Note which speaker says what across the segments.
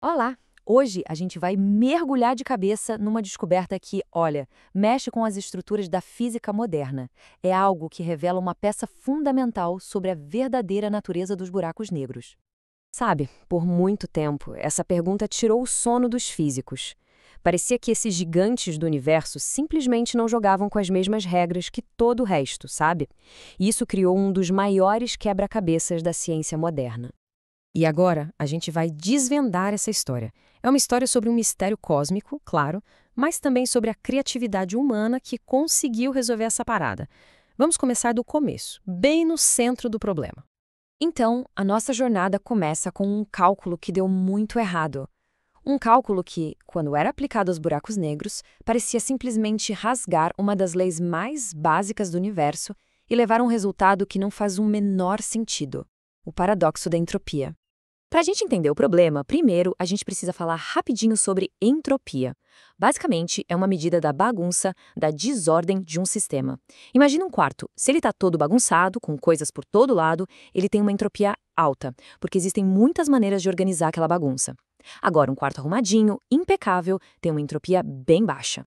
Speaker 1: Olá! Hoje a gente vai mergulhar de cabeça numa descoberta que, olha, mexe com as estruturas da física moderna. É algo que revela uma peça fundamental sobre a verdadeira natureza dos buracos negros. Sabe, por muito tempo, essa pergunta tirou o sono dos físicos. Parecia que esses gigantes do universo simplesmente não jogavam com as mesmas regras que todo o resto, sabe? E isso criou um dos maiores quebra-cabeças da ciência moderna. E agora a gente vai desvendar essa história. É uma história sobre um mistério cósmico, claro, mas também sobre a criatividade humana que conseguiu resolver essa parada. Vamos começar do começo, bem no centro do problema. Então, a nossa jornada começa com um cálculo que deu muito errado. Um cálculo que, quando era aplicado aos buracos negros, parecia simplesmente rasgar uma das leis mais básicas do universo e levar a um resultado que não faz o menor sentido: o paradoxo da entropia. Para a gente entender o problema, primeiro a gente precisa falar rapidinho sobre entropia. Basicamente, é uma medida da bagunça, da desordem de um sistema. Imagina um quarto. Se ele está todo bagunçado, com coisas por todo lado, ele tem uma entropia alta, porque existem muitas maneiras de organizar aquela bagunça. Agora, um quarto arrumadinho, impecável, tem uma entropia bem baixa.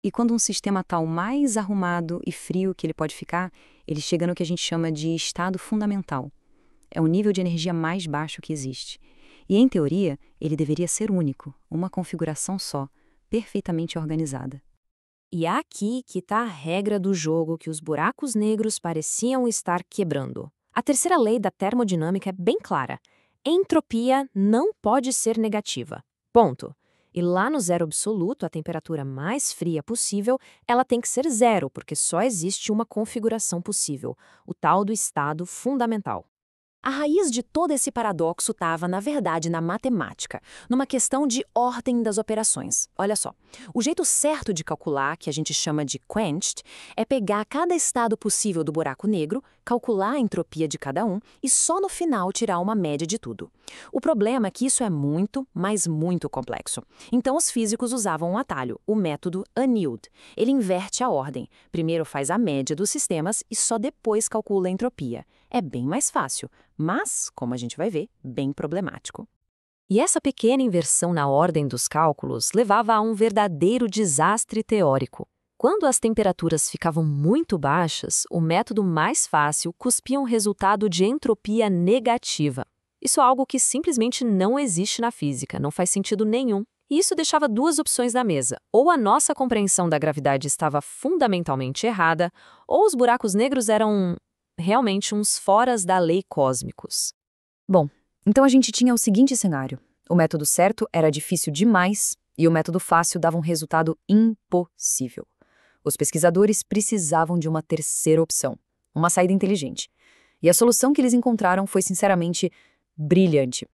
Speaker 1: E quando um sistema está o mais arrumado e frio que ele pode ficar, ele chega no que a gente chama de estado fundamental. É o nível de energia mais baixo que existe. E, em teoria, ele deveria ser único, uma configuração só, perfeitamente organizada. E é aqui que está a regra do jogo que os buracos negros pareciam estar quebrando. A terceira lei da termodinâmica é bem clara. Entropia não pode ser negativa. Ponto. E lá no zero absoluto, a temperatura mais fria possível, ela tem que ser zero, porque só existe uma configuração possível, o tal do estado fundamental. A raiz de todo esse paradoxo estava, na verdade, na matemática, numa questão de ordem das operações. Olha só, o jeito certo de calcular, que a gente chama de quenched, é pegar cada estado possível do buraco negro, calcular a entropia de cada um e só no final tirar uma média de tudo. O problema é que isso é muito, mas muito complexo. Então os físicos usavam um atalho, o método Annealed. Ele inverte a ordem. Primeiro faz a média dos sistemas e só depois calcula a entropia. É bem mais fácil, mas, como a gente vai ver, bem problemático. E essa pequena inversão na ordem dos cálculos levava a um verdadeiro desastre teórico. Quando as temperaturas ficavam muito baixas, o método mais fácil cuspia um resultado de entropia negativa. Isso é algo que simplesmente não existe na física, não faz sentido nenhum. E isso deixava duas opções na mesa: ou a nossa compreensão da gravidade estava fundamentalmente errada, ou os buracos negros eram realmente uns foras da lei cósmicos. Bom, então a gente tinha o seguinte cenário. O método certo era difícil demais e o método fácil dava um resultado impossível. Os pesquisadores precisavam de uma terceira opção, uma saída inteligente. E a solução que eles encontraram foi, sinceramente, brilhante.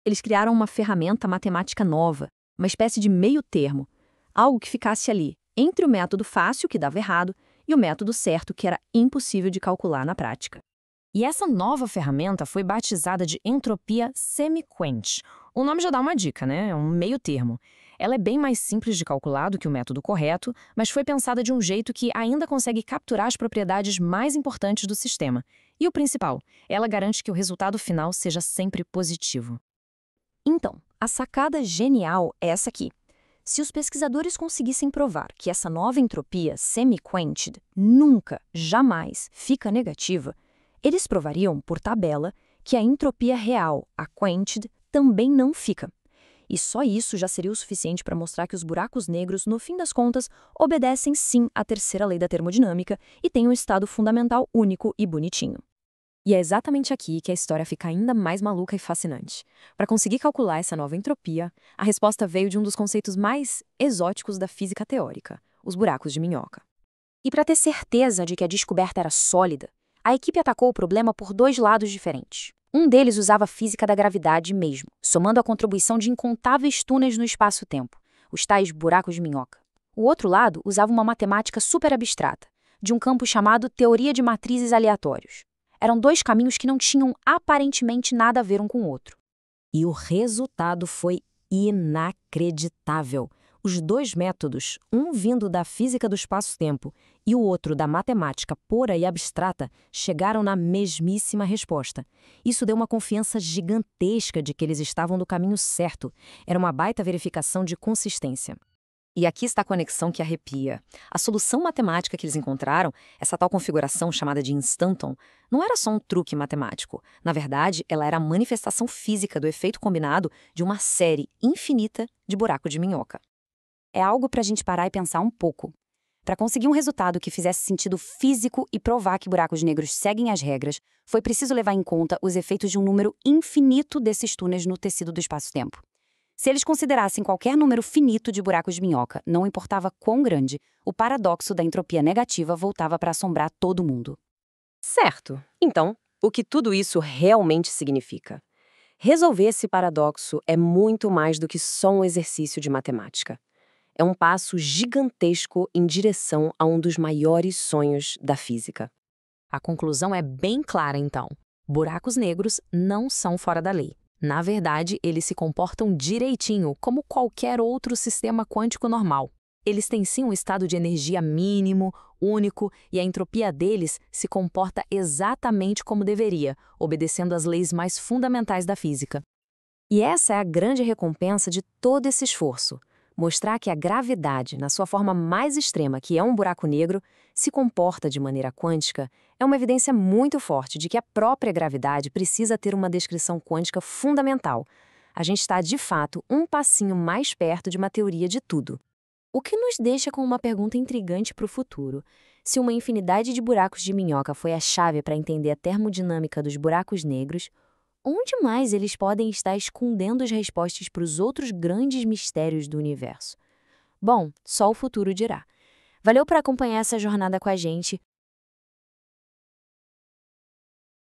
Speaker 1: Eles criaram uma ferramenta matemática nova, uma espécie de meio termo, algo que ficasse ali, entre o método fácil, que dava errado, e o método certo, que era impossível de calcular na prática. E essa nova ferramenta foi batizada de entropia semi-quench. O nome já dá uma dica, né? É um meio termo. Ela é bem mais simples de calcular do que o método correto, mas foi pensada de um jeito que ainda consegue capturar as propriedades mais importantes do sistema. E o principal, ela garante que o resultado final seja sempre positivo. Então, a sacada genial é essa aqui. Se os pesquisadores conseguissem provar que essa nova entropia semi-quenched nunca, jamais, fica negativa, eles provariam, por tabela, que a entropia real, a quenched, também não fica. E só isso já seria o suficiente para mostrar que os buracos negros, no fim das contas, obedecem sim à terceira lei da termodinâmica e têm um estado fundamental único e bonitinho. E é exatamente aqui que a história fica ainda mais maluca e fascinante. Para conseguir calcular essa nova entropia, a resposta veio de um dos conceitos mais exóticos da física teórica, os buracos de minhoca. E para ter certeza de que a descoberta era sólida, a equipe atacou o problema por dois lados diferentes. Um deles usava a física da gravidade mesmo, somando a contribuição de incontáveis túneis no espaço-tempo, os tais buracos de minhoca. O outro lado usava uma matemática super abstrata, de um campo chamado teoria de matrizes aleatórios. Eram dois caminhos que não tinham aparentemente nada a ver um com o outro. E o resultado foi inacreditável. Os dois métodos, um vindo da física do espaço-tempo e o outro da matemática pura e abstrata, chegaram na mesmíssima resposta. Isso deu uma confiança gigantesca de que eles estavam no caminho certo. Era uma baita verificação de consistência. E aqui está a conexão que arrepia. A solução matemática que eles encontraram, essa tal configuração chamada de instanton, não era só um truque matemático. Na verdade, ela era a manifestação física do efeito combinado de uma série infinita de buraco de minhoca.
Speaker 2: É algo para a gente parar e pensar um pouco. Para conseguir um resultado que fizesse sentido físico e provar que buracos negros seguem as regras, foi preciso levar em conta os efeitos de um número infinito desses túneis no tecido do espaço-tempo. Se eles considerassem qualquer número finito de buracos de minhoca, não importava quão grande, o paradoxo da entropia negativa voltava para assombrar todo mundo.
Speaker 3: Certo. Então, o que tudo isso realmente significa? Resolver esse paradoxo é muito mais do que só um exercício de matemática. É um passo gigantesco em direção a um dos maiores sonhos da física.
Speaker 1: A conclusão é bem clara, então. Buracos negros não são fora da lei. Na verdade, eles se comportam direitinho, como qualquer outro sistema quântico normal. Eles têm sim um estado de energia mínimo, único, e a entropia deles se comporta exatamente como deveria, obedecendo às leis mais fundamentais da física. E essa é a grande recompensa de todo esse esforço. Mostrar que a gravidade, na sua forma mais extrema, que é um buraco negro, se comporta de maneira quântica, é uma evidência muito forte de que a própria gravidade precisa ter uma descrição quântica fundamental. A gente está, de fato, um passinho mais perto de uma teoria de tudo. O que nos deixa com uma pergunta intrigante para o futuro. Se uma infinidade de buracos de minhoca foi a chave para entender a termodinâmica dos buracos negros, onde mais eles podem estar escondendo as respostas para os outros grandes mistérios do universo? Bom, só o futuro dirá. Valeu por acompanhar essa jornada com a gente.